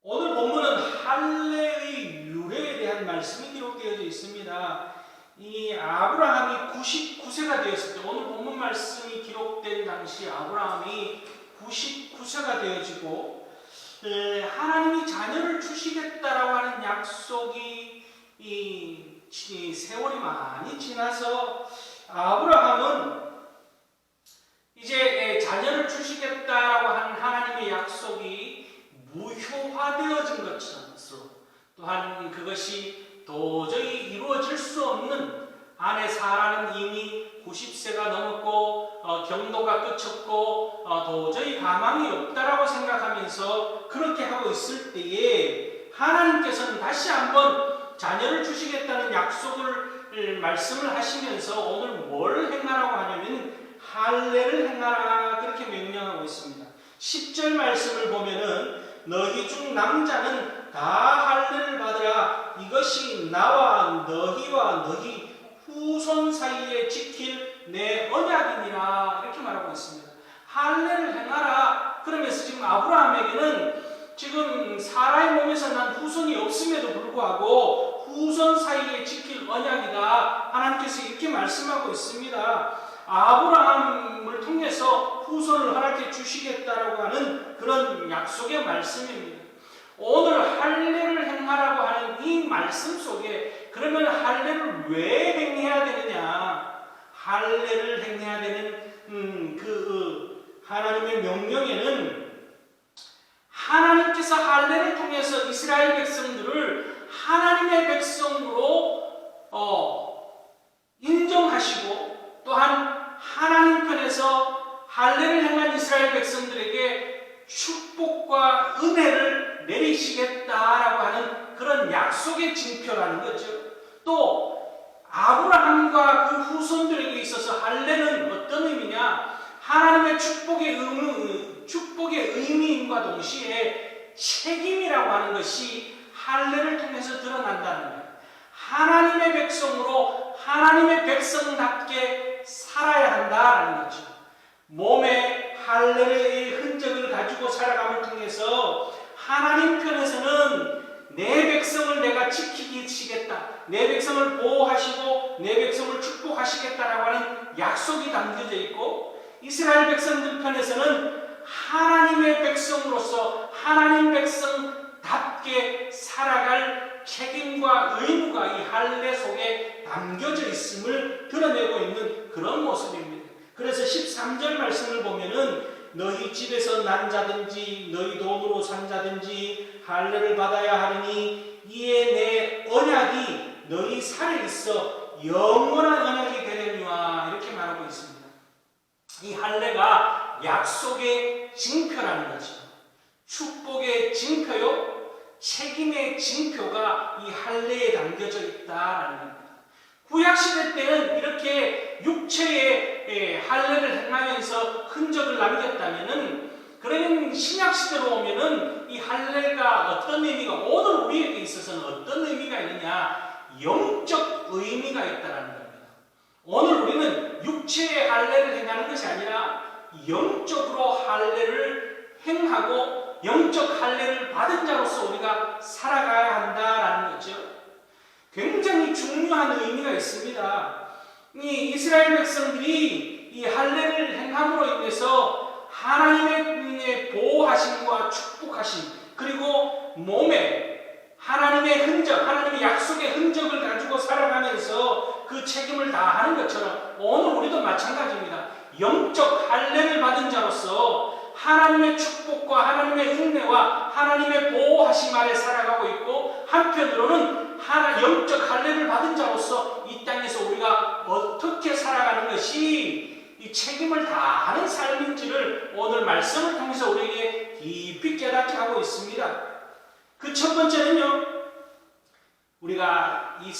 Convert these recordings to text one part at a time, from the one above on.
오늘 본문은 할례의 유래에 대한 말씀이 기록되어져 있습니다. 이 아브라함이 99세가 되었을 때, 오늘 본문 말씀이 기록된 당시 아브라함이 99세가 되어지고 하나님이 자녀를 주시겠다라고 하는 약속이 이 세월이 많이 지나서 아브라함은 이제 자녀를 주시겠다라고 하는 하나님의 약속이 무효화되어진 것처럼, 또한 그것이 도저히 이루어질 수 없는, 아내 사라는 이미 90세가 넘었고 경도가 끝쳤고 도저히 가망이 없다라고 생각하면서 그렇게 하고 있을 때에 하나님께서는 다시 한번 자녀를 주시겠다는 약속을 말씀을 하시면서 오늘 뭘 행하라고 하냐면 할례를 행하라, 그렇게 명령하고 있습니다. 10절 말씀을 보면은 너희 중 남자는 다 할례를 받으라. 이것이 나와 너희와 너희 후손 사이에 지킬 내 언약이니라, 이렇게 말하고 있습니다. 할례를 행하라. 그러면서 지금 아브라함에게는 지금 사라의 몸에서 난 후손이 없음에도 불구하고 후손 사이에 지킬 언약이다, 하나님께서 이렇게 말씀하고 있습니다. 아브라함을 통해서 후손을 허락해 주시겠다라고 하는 그런 약속의 말씀입니다. 오늘 할례를 행하라고 하는 이 말씀 속에 그러면 할례를 왜 행해야 되느냐? 할례를 행해야 되는 하나님의 명령에는 하나님께서 할례를 통해서 이스라엘 백성들을 하나님의 백성으로 인정하시고, 또한 하나님 편에서 할례를 행한 이스라엘 백성들에게 축복과 은혜를 내리시겠다라고 하는 그런 약속의 징표라는 거죠. 또 아브라함과 그 후손들에게 있어서 할례는 어떤 의미냐? 하나님의 축복의 의미임과 동시에 책임이라고 하는 것이 할례를 통해서 드러난다는 거예요. 하나님의 백성으로 하나님의 백성답게 살아야 한다는 거죠. 몸에 할례의 흔적을 가지고 살아감을 통해서 하나님 편에서는 내 백성을 내가 지키시겠다, 내 백성을 보호하시고 내 백성을 축복하시겠다라고 하는 약속이 담겨져 있고, 이스라엘 백성들 편에서는 하나님의 백성으로서 하나님 백성답게 살아갈 책임과 의무가 이 할례 속에 담겨져 있음을 드러내고 있는 그런 모습입니다. 그래서 13절 말씀을 보면은 너희 집에서 난 자든지 너희 돈으로 산 자든지 할례를 받아야 하리니 이에 내 언약이 너희 살에 있어 영원한 언약이 되려니와, 이렇게 말하고 있습니다. 이 할례가 약속의 징표라는 거죠. 축복의 징표요, 책임의 징표가 이 할례에 담겨져 있다라는 겁니다. 구약시대 때는 이렇게 육체의 할례를 행하면서 흔적을 남겼다면은, 그러면 신약시대로 오면은 이 할례가 어떤 의미가, 오늘 우리에게 있어서는 어떤 의미가 있느냐? 영적 의미가 있다라는 겁니다. 오늘 우리는 육체의 할례를 행하는 것이 아니라 영적으로 할례를 행하고 영적 할례를 받은 자로서 우리가 살아가야 한다라는 거죠. 굉장히 중요한 의미가 있습니다. 이 이스라엘 백성들이 이 할례를 행함으로 인해서 하나님의 보호하심과 축복하심, 그리고 몸에 하나님의 흔적, 하나님의 약속의 흔적을 가지고 살아가면서 그 책임을 다하는 것처럼 오늘 우리도 마찬가지입니다. 영적 할례를 받은 자로서 하나님의 축복과 하나님의 은혜와 하나님의 보호하심 아래 살아가고 있고, 한편으로는 영적 할례를 받은 자로서 이 땅에서 우리가 어떻게 살아가는 것이 이 책임을 다하는 삶인지를 오늘 말씀을 통해서 우리에게 깊이 깨닫게 하고 있습니다. 그 첫 번째는요, 우리가 이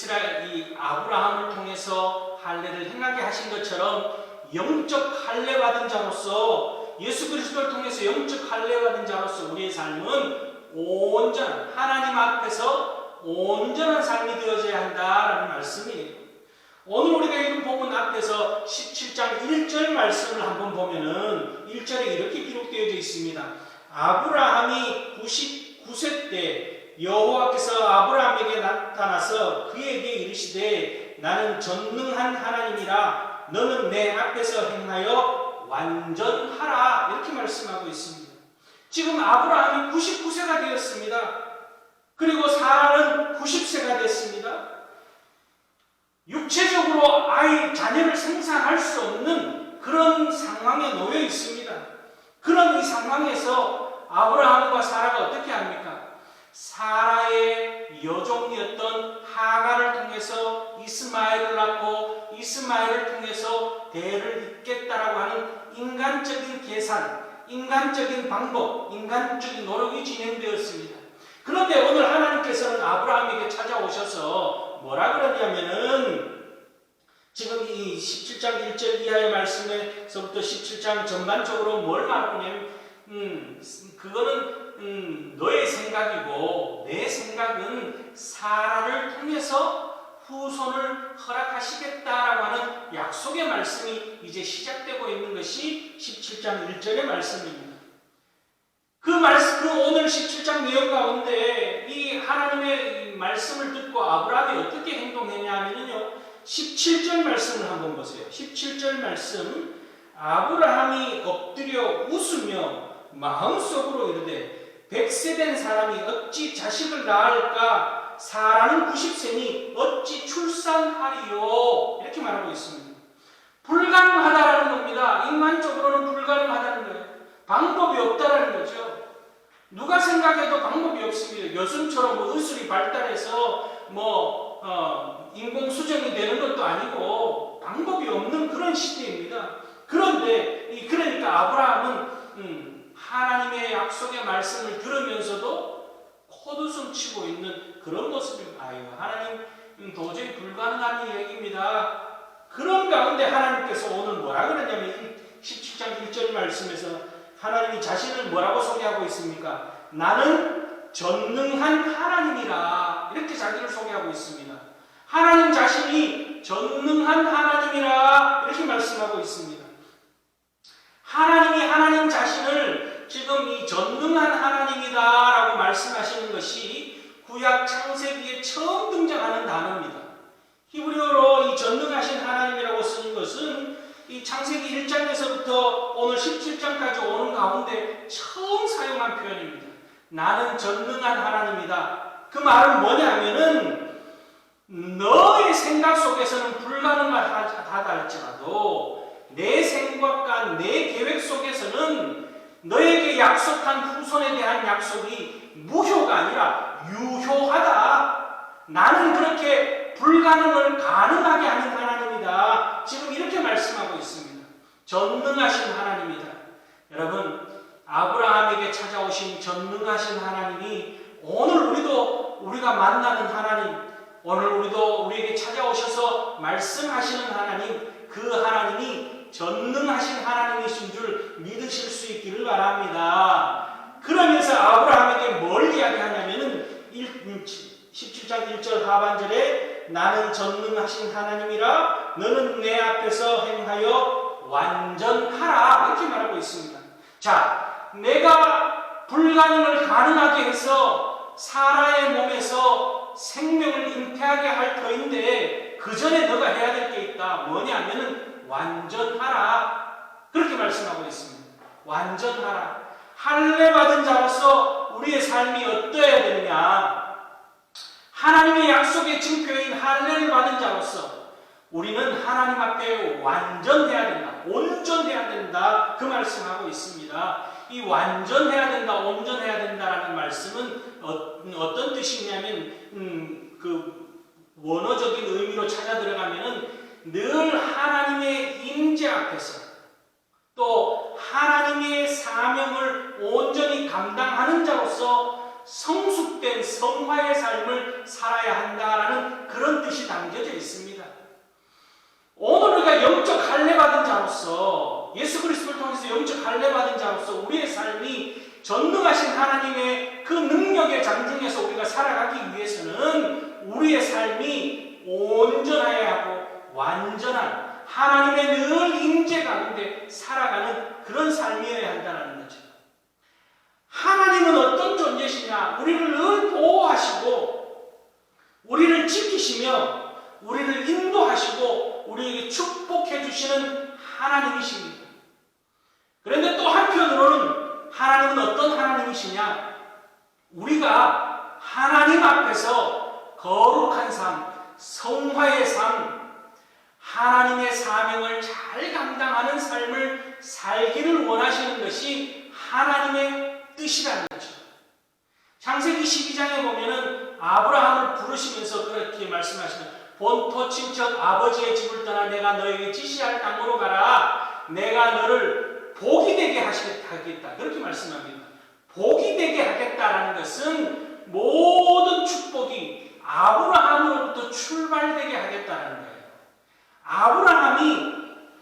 아브라함을 통해서 할례를 행하게 하신 것처럼 영적 할례 받은 자로서, 예수 그리스도를 통해서 영적 할례 받은 자로서 우리의 삶은 온전한, 하나님 앞에서 온전한 삶이 되어져야 한다라는 말씀이에요. 오늘 우리가 읽은 본문 앞에서 17장 1절 말씀을 한번 보면은 1절에 이렇게 기록되어져 있습니다. 아브라함이 99 99세 때 여호와께서 아브라함에게 나타나서 그에게 이르시되 나는 전능한 하나님이라 너는 내 앞에서 행하여 완전하라 이렇게 말씀하고 있습니다. 지금 아브라함이 99세가 되었습니다. 그리고 사라는 90세가 됐습니다. 육체적으로 자녀를 생산할 수 없는 그런 상황에 놓여 있습니다. 그런 이 상황에서 아브라함과 사라가 어떻게 합니까? 사라의 여종이었던 하갈을 통해서 이스마엘을 낳고 이스마엘을 통해서 대를 잇겠다라고 하는 인간적인 계산, 인간적인 방법, 인간적인 노력이 진행되었습니다. 그런데 오늘 하나님께서는 아브라함에게 찾아오셔서 뭐라 그러냐면은 지금 이 17장 1절 이하의 말씀에서부터 17장 전반적으로 뭘 말하냐면 그거는 너의 생각이고 내 생각은 사라를 통해서 후손을 허락하시겠다라고 하는 약속의 말씀이 이제 시작되고 있는 것이 17장 1절의 말씀입니다. 그 오늘 17장 내용 가운데 이 하나님의 말씀을 듣고 아브라함이 어떻게 행동했냐 하면요. 17절 말씀을 한번 보세요. 17절 말씀 아브라함이 엎드려 웃으며 마음속으로 이르되 100세 된 사람이 어찌 자식을 낳을까 사라는 90세니 어찌 출산하리요 이렇게 말하고 있습니다. 불가능하다라는 겁니다. 인간적으로는 불가능하다는 거예요. 방법이 없다라는 거죠. 누가 생각해도 방법이 없습니다. 요즘처럼 의술이 발달해서 인공 수정이 되는 것도 아니고 방법이 없는 그런 시대입니다. 그러니까 아브라함은 하나님의 약속의 말씀을 들으면서도 콧웃음 치고 있는 그런 모습입니다. 하나님 도저히 불가능한 얘기입니다. 그런 가운데 하나님께서 오늘 뭐라 그러냐면 17장 1절 말씀에서 하나님이 자신을 뭐라고 소개하고 있습니까? 나는 전능한 하나님이라 이렇게 자기를 소개하고 있습니다. 하나님 자신이 전능한 하나님이라 이렇게 말씀하고 있습니다. 하나님이 하나님 자신을 지금 이 전능한 하나님이다라고 말씀하시는 것이 구약 창세기에 처음 등장하는 단어입니다. 히브리어로 이 전능하신 하나님이라고 쓰는 것은 이 창세기 1장에서부터 오늘 17장까지 오는 가운데 처음 사용한 표현입니다. 나는 전능한 하나님이다. 그 말은 뭐냐면은 너의 생각 속에서는 불가능하다 할지라도 내 생각과 내 계획 속에서는 너에게 약속한 후손에 대한 약속이 무효가 아니라 유효하다. 나는 그렇게 불가능을 가능하게 하는 하나님이다. 지금 이렇게 말씀하고 있습니다. 전능하신 하나님이다. 여러분, 아브라함에게 찾아오신 전능하신 하나님이 오늘 우리가 만나는 하나님, 오늘 우리에게 찾아오셔서 말씀하시는 하나님, 그 하나님이 전능하신 하나님이신 줄 믿으실 수 있기를 바랍니다. 그러면서 아브라함에게 뭘 이야기하냐면은 17장 1절 하반절에 나는 전능하신 하나님이라 너는 내 앞에서 행하여 완전하라 이렇게 말하고 있습니다. 자, 내가 불가능을 가능하게 해서 사라의 몸에서 생명을 잉태하게 할 터인데 그 전에 너가 해야 될 게 있다. 뭐냐면은 완전하라 그렇게 말씀하고 있습니다. 완전하라. 할례 받은 자로서 우리의 삶이 어떠해야 되느냐? 하나님의 약속의 증표인 할례를 받은 자로서 우리는 하나님 앞에 완전해야 된다. 온전해야 된다. 그 말씀하고 있습니다. 이 완전해야 된다, 온전해야 된다라는 말씀은 어떤 뜻이냐면 그 원어적인 의미로 찾아 들어가면은 늘 하나님의 임재 앞에서 또 하나님의 사명을 온전히 감당하는 자로서 성숙된 성화의 삶을 살아야 한다라는 그런 뜻이 담겨져 있습니다. 오늘 우리가 영적 할례 받은 자로서 예수 그리스도를 통해서 영적 할례 받은 자로서 우리의 삶이 전능하신 하나님의 그 능력의 장중에서 우리가 살아가기 위해서는 우리의 삶이 온전해야 하고 완전한 하나님의 늘 임재 가운데 살아가는 그런 삶이어야 한다는 거죠. 하나님은 어떤 존재시냐? 하나님은 어떤 하나님이시냐? 우리가 하나님 앞에서 거룩한 삶, 성화의 삶, 하나님의 사명을 잘 감당하는 삶을 살기를 원하시는 것이 하나님의 뜻이라는 거죠. 창세기 12장에 보면은 아브라함을 부르시면서 그렇게 말씀하시는, 본토 친척 아버지의 집을 떠나 내가 너에게 지시할 땅으로 가라. 내가 너를 복이 되게 하겠다. 그렇게 말씀합니다. 복이 되게 하겠다라는 것은 모든 축복이 아브라함으로부터 출발되게 하겠다는 거예요. 아브라함이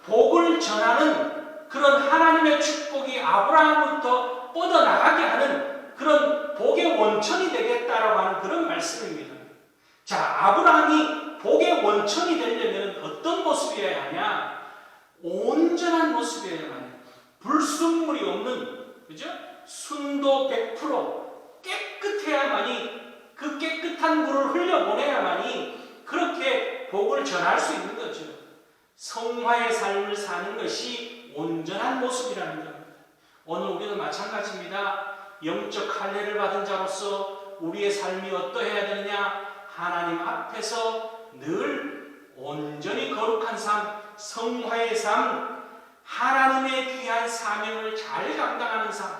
복을 전하는 그런 하나님의 축복이 아브라함부터 뻗어나가게 하는 그런 복의 원천이 되겠다라고 하는 그런 말씀입니다. 자, 아브라함이 복의 원천이 되려면 어떤 모습이어야 하냐? 온전한 모습이어야만 해요. 불순물이 없는, 그죠? 순도 100% 깨끗해야만이, 그 깨끗한 물을 흘려보내야만이 그렇게 복을 전할 수 있는 거죠. 성화의 삶을 사는 것이 온전한 모습이라는 겁니다. 오늘 우리도 마찬가지입니다. 영적 할례를 받은 자로서 우리의 삶이 어떠해야 되느냐? 하나님 앞에서 늘 온전히 거룩한 삶, 성화의 삶, 하나님의 귀한 사명을 잘 감당하는 삶,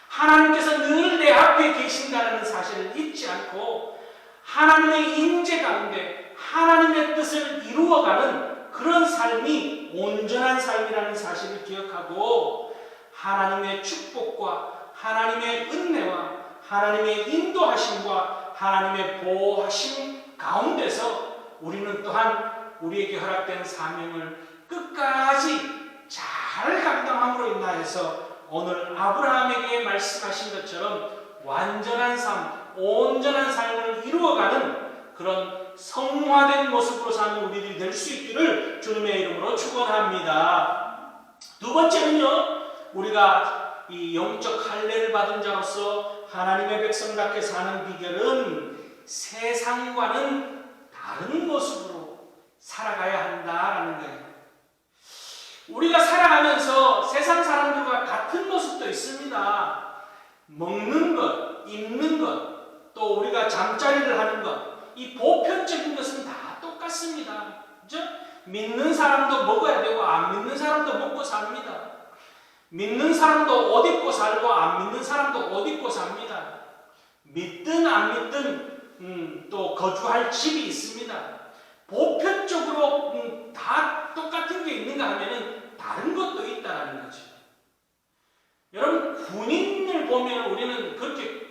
하나님께서 늘 내 앞에 계신다는 사실을 잊지 않고 하나님의 임재 가운데 하나님의 뜻을 이루어가는 그런 삶이 온전한 삶이라는 사실을 기억하고 하나님의 축복과 하나님의 은혜와 하나님의 인도하심과 하나님의 보호하심 가운데서 우리는 또한 우리에게 허락된 사명을 끝까지 잘 감당함으로 인하여서 오늘 아브라함에게 말씀하신 것처럼 완전한 삶, 온전한 삶을 이루어가는 그런 성화된 모습으로 사는 우리들이 될 수 있기를 주님의 이름으로 축원합니다. 두 번째는요, 우리가 이 영적 할례를 받은 자로서 하나님의 백성답게 사는 비결은 세상과는 다른 모습으로 살아가야 한다라는 거예요. 우리가 살아가면서 세상 사람들과 같은 모습도 있습니다. 먹는 것, 입는 것, 또 우리가 잠자리를 하는 것, 이 보편적인 것은 다 똑같습니다. 그죠? 믿는 사람도 먹어야 되고 안 믿는 사람도 먹고 삽니다. 믿는 사람도 옷 입고 살고 안 믿는 사람도 옷 입고 삽니다. 믿든 안 믿든 또 거주할 집이 있습니다. 보편적으로 다 똑같은 게 있는가 하면은 다른 것도 있다는 거죠. 여러분, 군인을 보면 우리는 그렇게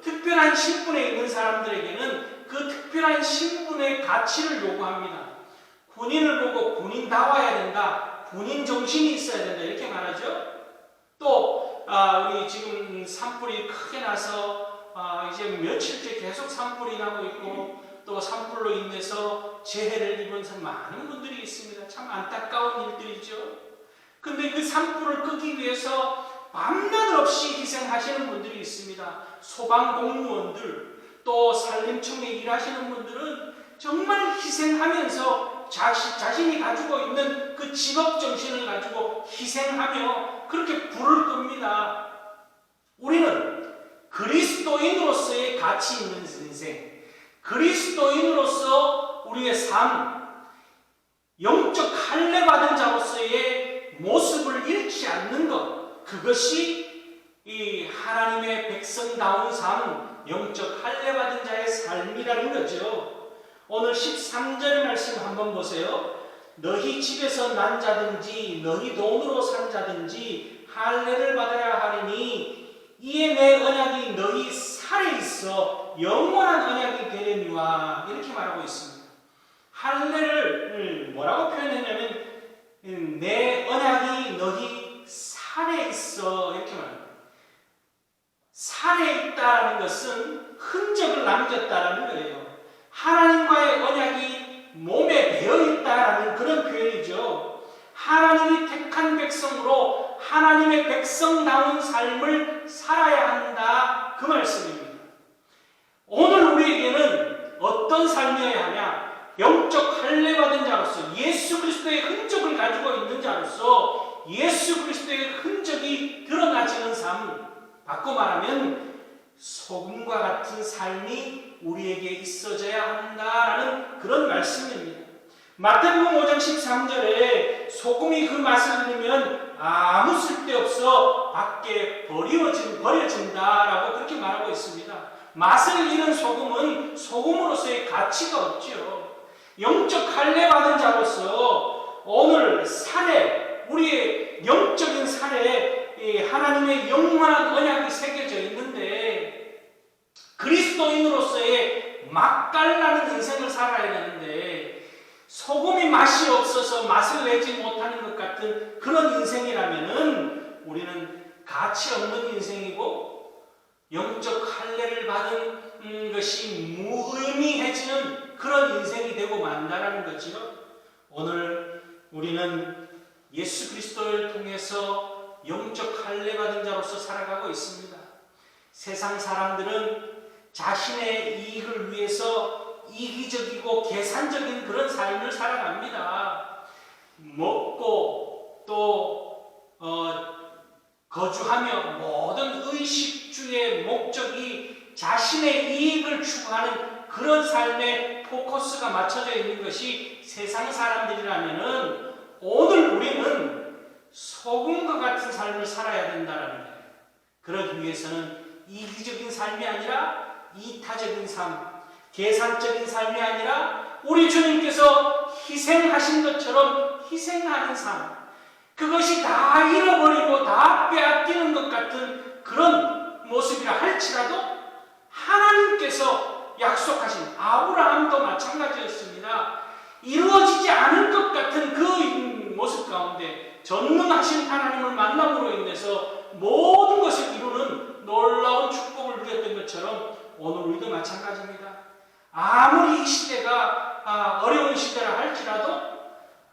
특별한 신분에 있는 사람들에게는 그 특별한 신분의 가치를 요구합니다. 군인을 보고 군인다워야 된다, 군인 정신이 있어야 된다, 이렇게 말하죠. 또 우리 지금 산불이 크게 나서 이제 며칠째 계속 산불이 나고 있고 또 산불로 인해서 재해를 입은 많은 분들이 있습니다. 참 안타까운 일들이죠. 근데 그 산불을 끄기 위해서 밤낮 없이 희생하시는 분들이 있습니다. 소방공무원들, 또 산림청에 일하시는 분들은 정말 희생하면서 자신이 가지고 있는 그 직업정신을 가지고 희생하며 그렇게 불을 끕니다. 우리는 그리스도인으로서의 가치 있는 인생, 그리스도인으로서 우리의 삶, 영적 할례 받은 자로서의 모습을 잃지 않는 것, 그것이 이 하나님의 백성다운 삶, 영적 할례 받은 자의 삶이라는 거죠. 오늘 13절 말씀 한번 보세요. 너희 집에서 난 자든지 너희 돈으로 산 자든지 할례를 받아야 하리니 이에 내 언약이 너희 살에 있어 영원한 언약이 되려니와, 이렇게 말하고 있습니다. 할례를 뭐라고 표현했냐면 내 언약이 너희 살에 있어, 이렇게 말합니다. 살에 있다라는 것은 흔적을 남겼다라는 거예요. 하나님과의 언약이 몸에 배어있다라는 그런 표현이죠. 하나님이 택한 백성으로 하나님의 백성다운 삶을 살아야 한다, 그 말씀입니다. 오늘 우리에게는 어떤 삶이어야 하냐? 영적 할례 받은 자로서, 예수 그리스도의 흔적을 가지고 있는 자로서 예수 그리스도의 흔적이 드러나지는 삶, 바꿔 말하면 소금과 같은 삶이 우리에게 있어져야 한다라는 그런 말씀입니다. 마태복음 5장 13절에 소금이 그 맛을 잃으면 아무 쓸데없어 밖에 버려진다라고 그렇게 말하고 있습니다. 맛을 잃은 소금은 소금으로서의 가치가 없죠. 영적 할례 받은 자로서 오늘 살에, 우리의 영적인 살에 하나님의 영원한 언약이 새겨져 있는데 그리스도인으로서의 맛깔나는 인생을 살아야 되는데 소금이 맛이 없어서 맛을 내지 못하는 것 같은 그런 인생이라면은 우리는 가치 없는 인생이고 영적 할례를 받은 것이 무의미해지는 그런 인생이 되고 만다라는 거지요. 오늘 우리는 예수 그리스도를 통해서 영적 할례 받은 자로서 살아가고 있습니다. 세상 사람들은 자신의 이익을 위해서 이기적이고 계산적인 그런 삶을 살아갑니다. 먹고 또 거주하며 모든 의식주의 목적이 자신의 이익을 추구하는 그런 삶에 포커스가 맞춰져 있는 것이 세상 사람들이라면은 오늘 우리는 소금과 같은 삶을 살아야 된다는 거예요. 그러기 위해서는 이기적인 삶이 아니라 이타적인 삶, 계산적인 삶이 아니라 우리 주님께서 희생하신 것처럼 희생하는 삶, 그것이 다 잃어버리고 다 빼앗기는 것 같은 그런 모습이라 할지라도 하나님께서 약속하신 아브라함도 마찬가지였습니다. 이루어지지 않을 것 같은 그 모습 가운데 전능하신 하나님을 만남으로 인해서 모든 것을 이루는 놀라운 축복을 누렸던 것처럼 오늘 우리도 마찬가지입니다. 아무리 이 시대가 어려운 시대라 할지라도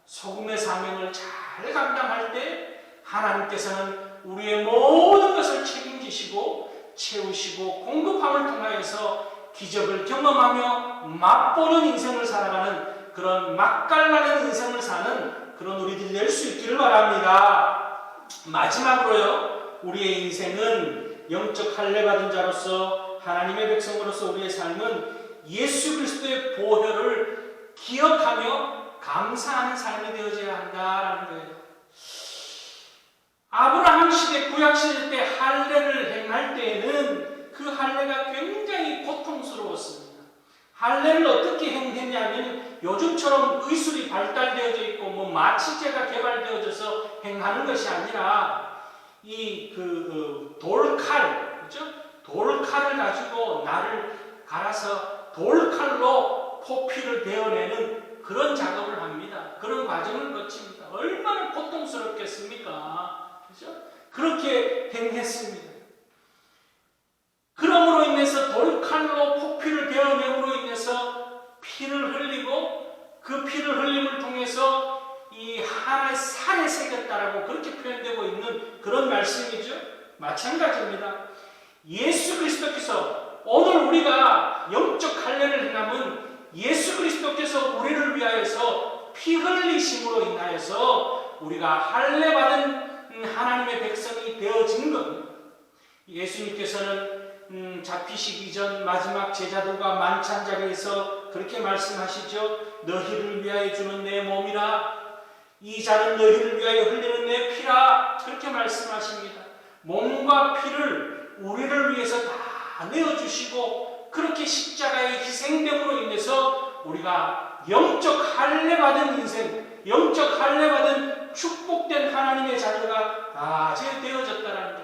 소금의 사명을 잘 감당할 때 하나님께서는 우리의 모든 것을 책임지시고 채우시고 공급함을 통하여서 기적을 경험하며 맛보는 인생을 살아가는 그런 맛깔나는 인생을 사는 그런 우리들이 될 수 있기를 바랍니다. 마지막으로요, 우리의 인생은 영적 할례 받은 자로서 하나님의 백성으로서 우리의 삶은 예수 그리스도의 보혈을 기억하며 감사하는 삶이 되어져야 한다라는 거예요. 아브라함 시대, 구약 시대 때 할례를 행할 때에는 그 할례가 굉장히 고통스러웠습니다. 할례를 어떻게 행했냐면 요즘처럼 의술이 발달되어져 있고 마취제가 개발되어져서 행하는 것이 아니라 이 돌칼, 그죠? 돌칼을 가지고 나를 갈아서 돌칼로 포피를 베어내는 그런 작업을 합니다. 그런 과정을 거칩니다. 얼마나 고통스럽겠습니까? 그죠? 그렇게 행했습니다. 그러므로 인해서 돌칼로 포피를 베어내므로 인해서 피를 흘리고 그 피를 흘림을 통해서 이 하나의 살에 새겼다라고 그렇게 표현되고 있는 그런 말씀이죠. 마찬가지입니다. 예수 그리스도께서 오늘 우리가 영적 할례를 행하면 예수 그리스도께서 우리를 위하여서 피 흘리심으로 인하여서 우리가 할례 받은 하나님의 백성이 되어진 겁니다. 예수님께서는 잡히시기 전 마지막 제자들과 만찬 자리에서 그렇게 말씀하시죠. 너희를 위하여 주는 내 몸이라, 이 잔은 너희를 위하여 흘리는 내 피라, 그렇게 말씀하십니다. 몸과 피를 우리를 위해서 다 내어주시고 그렇게 십자가의 희생됨으로 인해서 우리가 영적 할례 받은 인생, 영적 할례 받은 축복된 하나님의 자녀가 다 되어졌다는 거예요.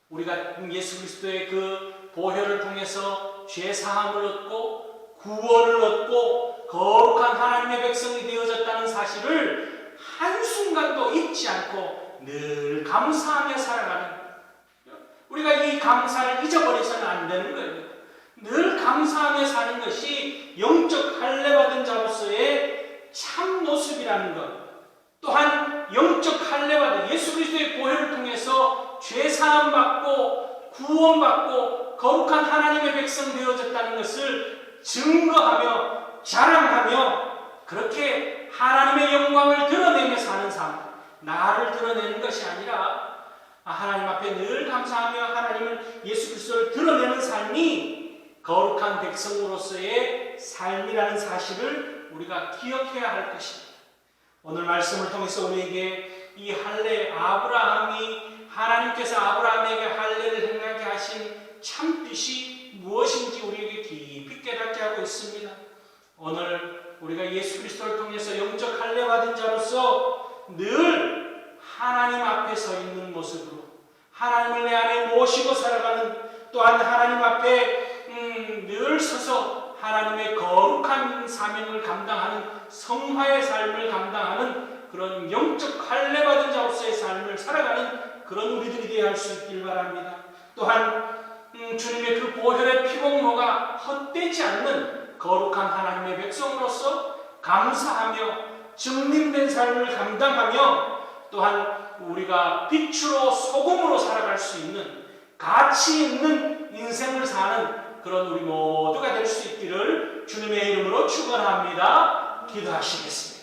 우리가 예수 그리스도의 그 보혈을 통해서 죄 사함을 얻고 구원을 얻고 거룩한 하나님의 백성이 되어졌다는 사실을 한순간도 잊지 않고 늘 감사하며 살아가는 거예요. 우리가 이 감사를 잊어버려서는 안 되는 거예요. 늘 감사하며 사는 것이 영적 할례 받은 자로서의 참 모습이라는 것. 또한 영적 할례 받은 예수 그리스도의 보혈을 통해서 죄 사함 받고 구원 받고 거룩한 하나님의 백성 되어졌다는 것을 증거하며 자랑하며 그렇게 하나님의 영광을 드러내며 사는 삶, 나를 드러내는 것이 아니라 하나님 앞에 늘 감사하며 하나님을 예수 그리스도를 드러내는 삶이 거룩한 백성으로서의 삶이라는 사실을 우리가 기억해야 할 것입니다. 오늘 말씀을 통해서 우리에게 이 할례, 아브라함이 하나님께서 아브라함에게 할례를 행하게 하신 참뜻이 무엇인지 우리에게 깊이 깨닫게 하고 있습니다. 오늘 우리가 예수 그리스도를 통해서 영적 할례 받은 자로서 늘 하나님 앞에 서 있는 모습으로 하나님을 내 안에 모시고 살아가는, 또한 하나님 앞에 늘 서서 하나님의 거룩한 사명을 감당하는, 성화의 삶을 감당하는 그런 영적 할례 받은 자로서의 삶을 살아가는 그런 우리들이 되어야 할 수 있길 바랍니다. 또한 주님의 그 보혈의 피공로가 헛되지 않는 거룩한 하나님의 백성으로서 감사하며 증림된 삶을 감당하며, 또한 우리가 빛으로 소금으로 살아갈 수 있는 가치 있는 인생을 사는 그런 우리 모두가 될 수 있기를 주님의 이름으로 축원합니다. 기도하시겠습니다.